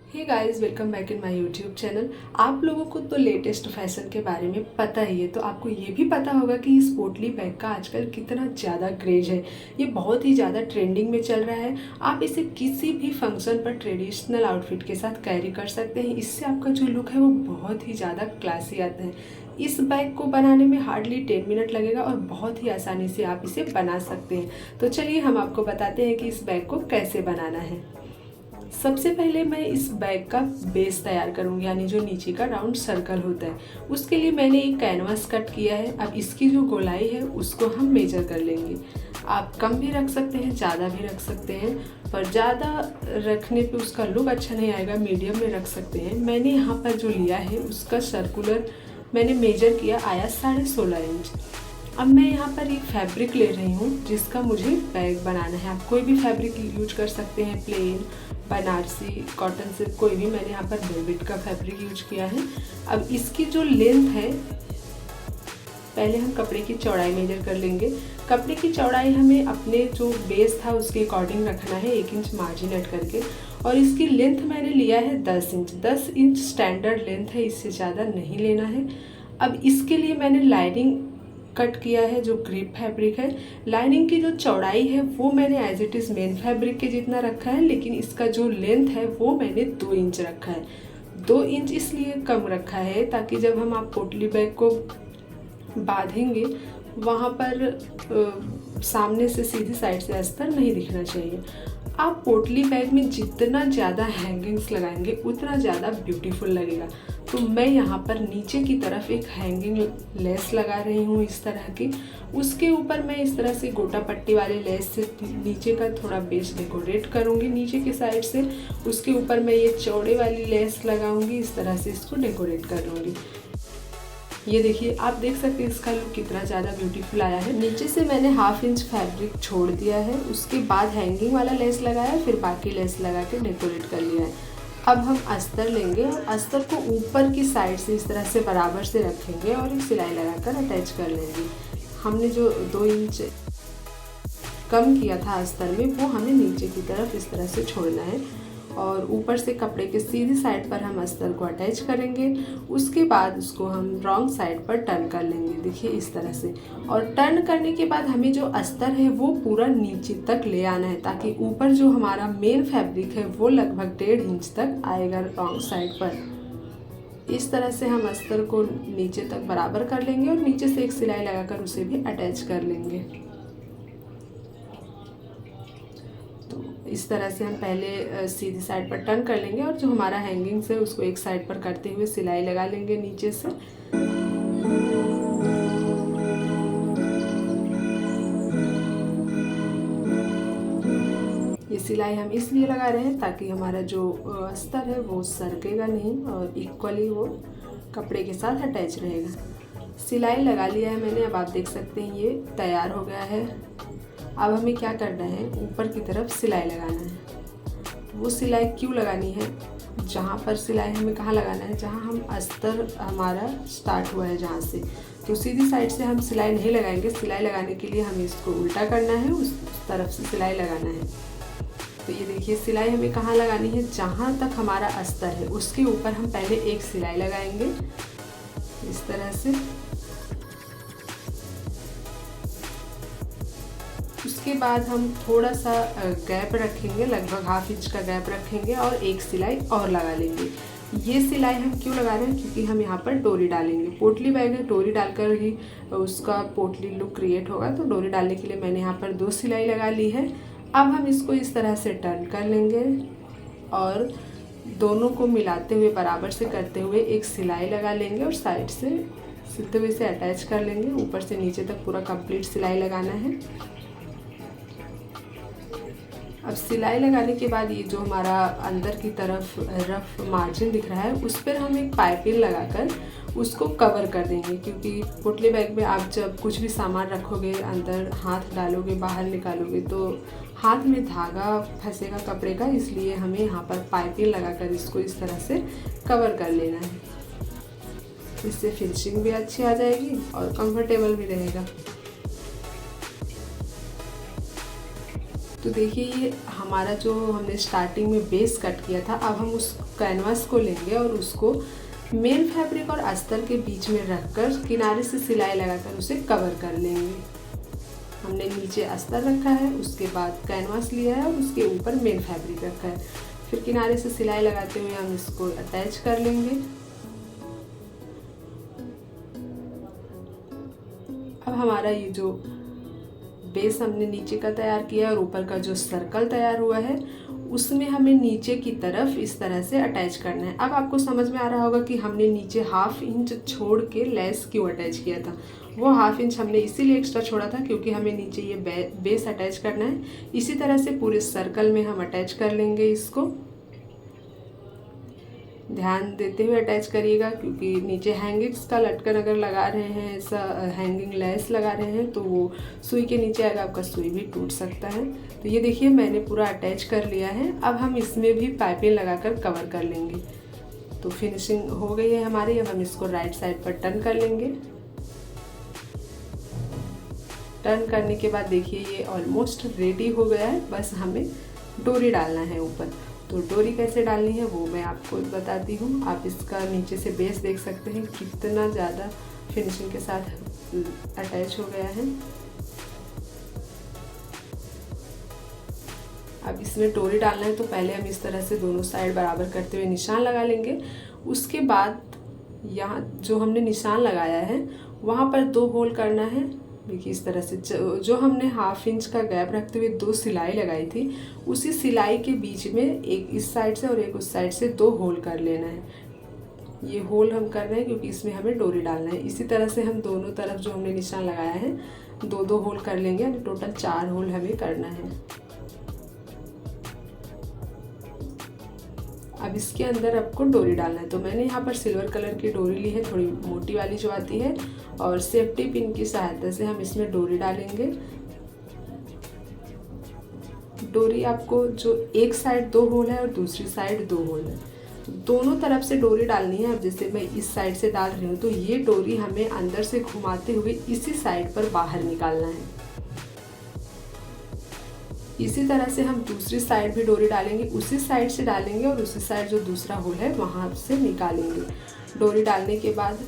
Hey guys, welcome back in my YouTube channel. आप लोगों को तो लेटेस्ट फैशन के बारे में पता ही है, तो आपको ये भी पता होगा कि इस पोटली बैग का आजकल कितना ज़्यादा क्रेज है। ये बहुत ही ज़्यादा ट्रेंडिंग में चल रहा है। आप इसे किसी भी फंक्शन पर ट्रेडिशनल आउटफिट के साथ कैरी कर सकते हैं। इससे आपका जो लुक है वो बहुत ही ज़्यादा क्लासी आता है। इस बैग को बनाने में हार्डली 10 मिनट लगेगा और बहुत ही आसानी से आप इसे बना सकते हैं। तो चलिए हम आपको बताते हैं कि इस बैग को कैसे बनाना है। सबसे पहले मैं इस बैग का बेस तैयार करूँगी, यानी जो नीचे का राउंड सर्कल होता है। उसके लिए मैंने एक कैनवास कट किया है। अब इसकी जो गोलाई है उसको हम मेजर कर लेंगे। आप कम भी रख सकते हैं, ज़्यादा भी रख सकते हैं, पर ज़्यादा रखने पे उसका लुक अच्छा नहीं आएगा। मीडियम में रख सकते हैं। मैंने यहाँ पर जो लिया है उसका सर्कुलर मैंने मेजर किया, आया 16.5 इंच। अब मैं यहाँ पर एक फैब्रिक ले रही हूँ जिसका मुझे बैग बनाना है। आप कोई भी फैब्रिक यूज कर सकते हैं, प्लेन, बनारसी, कॉटन से, कोई भी। मैंने यहाँ पर वेलवेट का फैब्रिक यूज किया है। अब इसकी जो लेंथ है, पहले हम कपड़े की चौड़ाई मेजर कर लेंगे। कपड़े की चौड़ाई हमें अपने जो बेस था उसके अकॉर्डिंग रखना है, 1 इंच मार्जिन ऐड करके। और इसकी लेंथ मैंने लिया है 10 इंच। 10 इंच स्टैंडर्ड लेंथ है, इससे ज़्यादा नहीं लेना है। अब इसके लिए मैंने लाइनिंग कट किया है, जो क्रेप फैब्रिक है। लाइनिंग की जो चौड़ाई है वो मैंने as it is main fabric के जितना रखा है, लेकिन इसका जो लेंथ है वो मैंने 2 इंच रखा है। 2 इंच इसलिए कम रखा है ताकि जब हम आप पोटली बैग को बांधेंगे वहाँ पर सामने से सीधी साइड से अस्तर नहीं दिखना चाहिए। आप पोटली बैग में जितना ज़्यादा हैंगिंग्स लगाएंगे उतना ज़्यादा ब्यूटीफुल लगेगा। तो मैं यहाँ पर नीचे की तरफ एक हैंगिंग लेस लगा रही हूँ इस तरह की। उसके ऊपर मैं इस तरह से गोटा पट्टी वाले लेस से नीचे का थोड़ा बेस डेकोरेट करूँगी नीचे की साइड से। उसके ऊपर मैं ये चौड़े वाली लेस लगाऊंगी, इस तरह से इसको डेकोरेट कर लूँगी। ये देखिए, आप देख सकते हैं इसका लुक कितना ज़्यादा ब्यूटीफुल आया है। नीचे से मैंने 1/2 इंच फैब्रिक छोड़ दिया है, उसके बाद हैंगिंग वाला लेस लगाया, फिर बाकी लेस लगा के डेकोरेट कर लिया है। अब हम अस्तर लेंगे और अस्तर को ऊपर की साइड से इस तरह से बराबर से रखेंगे और एक सिलाई लगाकर अटैच कर लेंगे। हमने जो 2 इंच कम किया था अस्तर में, वो हमें नीचे की तरफ इस तरह से छोड़ना है और ऊपर से कपड़े के सीधी साइड पर हम अस्तर को अटैच करेंगे। उसके बाद उसको हम रॉन्ग साइड पर टर्न कर लेंगे, देखिए इस तरह से। और टर्न करने के बाद हमें जो अस्तर है वो पूरा नीचे तक ले आना है, ताकि ऊपर जो हमारा मेन फैब्रिक है वो लगभग 1.5 इंच तक आएगा रॉन्ग साइड पर। इस तरह से हम अस्तर को नीचे तक बराबर कर लेंगे और नीचे से एक सिलाई लगाकर उसे भी अटैच कर लेंगे। इस तरह से हम पहले सीधी साइड पर टर्न कर लेंगे और जो हमारा हैंगिंग्स है उसको एक साइड पर करते हुए सिलाई लगा लेंगे नीचे से। ये सिलाई हम इसलिए लगा रहे हैं ताकि हमारा जो अस्तर है वो सरकेगा नहीं और इक्वली वो कपड़े के साथ अटैच रहेगा। सिलाई लगा लिया है मैंने। अब आप देख सकते हैं ये तैयार हो गया है। अब हमें क्या करना है, ऊपर की तरफ सिलाई लगाना है। वो सिलाई क्यों लगानी है, जहाँ पर सिलाई हमें कहाँ लगाना है, जहाँ हम अस्तर हमारा स्टार्ट हुआ है जहाँ से, तो सीधी साइड से हम सिलाई नहीं लगाएंगे। सिलाई लगाने के लिए हमें इसको उल्टा करना है, उस तरफ से सिलाई लगाना है। तो ये देखिए, सिलाई हमें कहाँ लगानी है, जहाँ तक हमारा अस्तर है उसके ऊपर हम पहले एक सिलाई लगाएंगे इस तरह से। उसके बाद हम थोड़ा सा गैप रखेंगे, लगभग 1/2 इंच का गैप रखेंगे और एक सिलाई और लगा लेंगे। ये सिलाई हम क्यों लगा रहे हैं, क्योंकि हम यहाँ पर डोरी डालेंगे। पोटली बैग है, डोरी डालकर ही उसका पोटली लुक क्रिएट होगा। तो डोरी डालने के लिए मैंने यहाँ पर 2 सिलाई लगा ली है। अब हम इसको इस तरह से टर्न कर लेंगे और दोनों को मिलाते हुए बराबर से करते हुए एक सिलाई लगा लेंगे और साइड से सीधे हुए से अटैच कर लेंगे। ऊपर से नीचे तक पूरा कंप्लीट सिलाई लगाना है। अब सिलाई लगाने के बाद ये जो हमारा अंदर की तरफ रफ मार्जिन दिख रहा है उस पर हम एक पाइपिंग लगाकर उसको कवर कर देंगे, क्योंकि पोटली बैग में आप जब कुछ भी सामान रखोगे, अंदर हाथ डालोगे, बाहर निकालोगे तो हाथ में धागा फंसेगा कपड़े का। इसलिए हमें यहाँ पर पाइपिंग लगाकर इसको इस तरह से कवर कर लेना है। इससे फिनिशिंग भी अच्छी आ जाएगी और कंफर्टेबल भी रहेगा। तो देखिए ये हमारा जो हमने स्टार्टिंग में बेस कट किया था, अब हम उस कैनवास को लेंगे और उसको मेन फैब्रिक और अस्तर के बीच में रखकर किनारे से सिलाई लगाकर उसे कवर कर लेंगे। हमने नीचे अस्तर रखा है, उसके बाद कैनवास लिया है और उसके ऊपर मेन फैब्रिक रखा है। फिर किनारे से सिलाई लगाते हुए हम इसको अटैच कर लेंगे। अब हमारा ये जो बेस हमने नीचे का तैयार किया और ऊपर का जो सर्कल तैयार हुआ है उसमें हमें नीचे की तरफ इस तरह से अटैच करना है। अब आपको समझ में आ रहा होगा कि हमने नीचे 1/2 इंच छोड़ के लेस क्यों अटैच किया था। वो 1/2 इंच हमने इसीलिए एक्स्ट्रा छोड़ा था क्योंकि हमें नीचे ये बेस अटैच करना है। इसी तरह से पूरे सर्कल में हम अटैच कर लेंगे इसको। ध्यान देते हुए अटैच करिएगा क्योंकि नीचे हैंगिंग्स का लटकन अगर लगा रहे हैं, ऐसा हैंगिंग लेस लगा रहे हैं तो वो सुई के नीचे आएगा, आपका सुई भी टूट सकता है। तो ये देखिए मैंने पूरा अटैच कर लिया है। अब हम इसमें भी पाइपिंग लगाकर कवर कर लेंगे। तो फिनिशिंग हो गई है हमारी। अब हम इसको राइट साइड पर टर्न कर लेंगे। टर्न करने के बाद देखिए ये ऑलमोस्ट रेडी हो गया है, बस हमें डोरी डालना है ऊपर। तो डोरी कैसे डालनी है वो मैं आपको बताती हूँ। आप इसका नीचे से बेस देख सकते हैं कितना ज़्यादा फिनिशिंग के साथ अटैच हो गया है। अब इसमें डोरी डालना है तो पहले हम इस तरह से दोनों साइड बराबर करते हुए निशान लगा लेंगे। उसके बाद यहाँ जो हमने निशान लगाया है वहाँ पर 2 होल करना है। देखिए इस तरह से जो हमने 1/2 इंच का गैप रखते हुए 2 सिलाई लगाई थी, उसी सिलाई के बीच में एक इस साइड से और एक उस साइड से 2 होल कर लेना है। ये होल हम कर रहे हैं क्योंकि इसमें हमें डोरी डालना है। इसी तरह से हम दोनों तरफ जो हमने निशान लगाया है 2-2 होल कर लेंगे, यानी टोटल 4 होल हमें करना है। अब इसके अंदर आपको डोरी डालना है। तो मैंने यहाँ पर सिल्वर कलर की डोरी ली है, थोड़ी मोटी वाली जो आती है, और सेफ्टी पिन की सहायता से हम इसमें डोरी डालेंगे। डोरी आपको जो एक साइड 2 होल है और दूसरी साइड 2 होल है, दोनों तरफ से डोरी डालनी है। अब जैसे मैं इस साइड से डाल रही हूँ तो ये डोरी हमें अंदर से घुमाते हुए इसी साइड पर बाहर निकालना है। इसी तरह से हम दूसरी साइड भी डोरी डालेंगे, उसी साइड से डालेंगे और उसी साइड जो दूसरा होल है वहाँ से निकालेंगे। डोरी डालने के बाद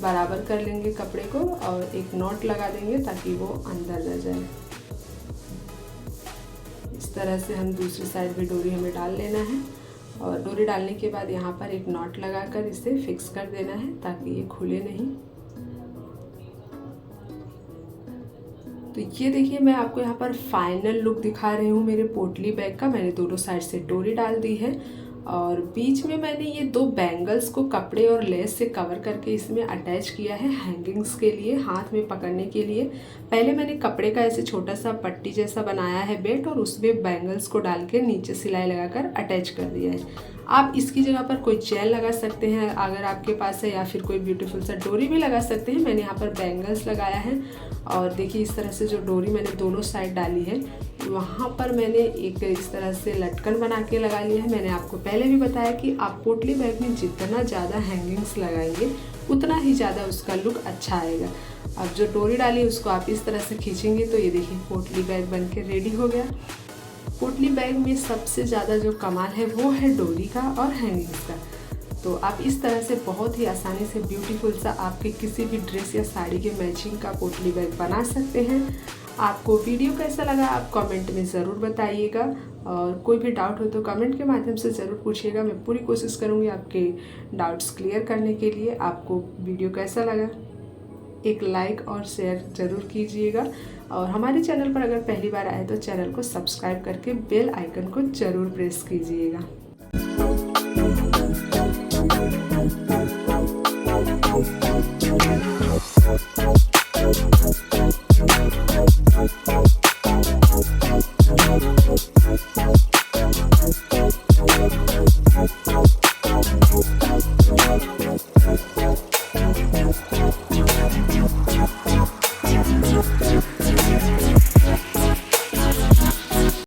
बराबर कर लेंगे कपड़े को और एक नॉट लगा देंगे ताकि वो अंदर न जाए। इस तरह से हम दूसरी साइड भी डोरी हमें डाल लेना है और डोरी डालने के बाद यहाँ पर एक नॉट लगाकर इसे फिक्स कर देना है ताकि ये खुले नहीं। तो ये देखिए मैं आपको यहाँ पर फाइनल लुक दिखा रही हूँ मेरे पोटली बैग का। मैंने दोनों साइड से डोरी डाल दी है और बीच में मैंने ये 2 बैंगल्स को कपड़े और लेस से कवर करके इसमें अटैच किया है हैंगिंग्स के लिए, हाथ में पकड़ने के लिए। पहले मैंने कपड़े का ऐसे छोटा सा पट्टी जैसा बनाया है बेल्ट और उसमें बैंगल्स को डाल के नीचे सिलाई लगाकर अटैच कर दिया है। आप इसकी जगह पर कोई चैन लगा सकते हैं अगर आपके पास है, या फिर कोई ब्यूटीफुल सा डोरी भी लगा सकते हैं। मैंने यहाँ पर बैंगल्स लगाया है और देखिए इस तरह से जो डोरी मैंने दोनों साइड डाली है वहाँ पर मैंने एक इस तरह से लटकन बना के लगा लिया है। मैंने आपको पहले भी बताया कि आप पोटली बैग में जितना ज़्यादा हैंगिंग्स लगाएंगे उतना ही ज़्यादा उसका लुक अच्छा आएगा। अब जो डोरी डाली है उसको आप इस तरह से खींचेंगे तो ये देखिए पोटली बैग बन के रेडी हो गया। पोटली बैग में सबसे ज़्यादा जो कमाल है वो है डोरी का और हैंगिंग्स का। तो आप इस तरह से बहुत ही आसानी से ब्यूटीफुल सा आपके किसी भी ड्रेस या साड़ी के मैचिंग का पोटली बैग बना सकते हैं। आपको वीडियो कैसा लगा आप कमेंट में ज़रूर बताइएगा और कोई भी डाउट हो तो कमेंट के माध्यम से ज़रूर पूछिएगा। मैं पूरी कोशिश करूँगी आपके डाउट्स क्लियर करने के लिए। आपको वीडियो कैसा लगा एक लाइक और शेयर ज़रूर कीजिएगा और हमारे चैनल पर अगर पहली बार आए तो चैनल को सब्सक्राइब करके बेल आइकन को ज़रूर प्रेस कीजिएगा। We'll be right back.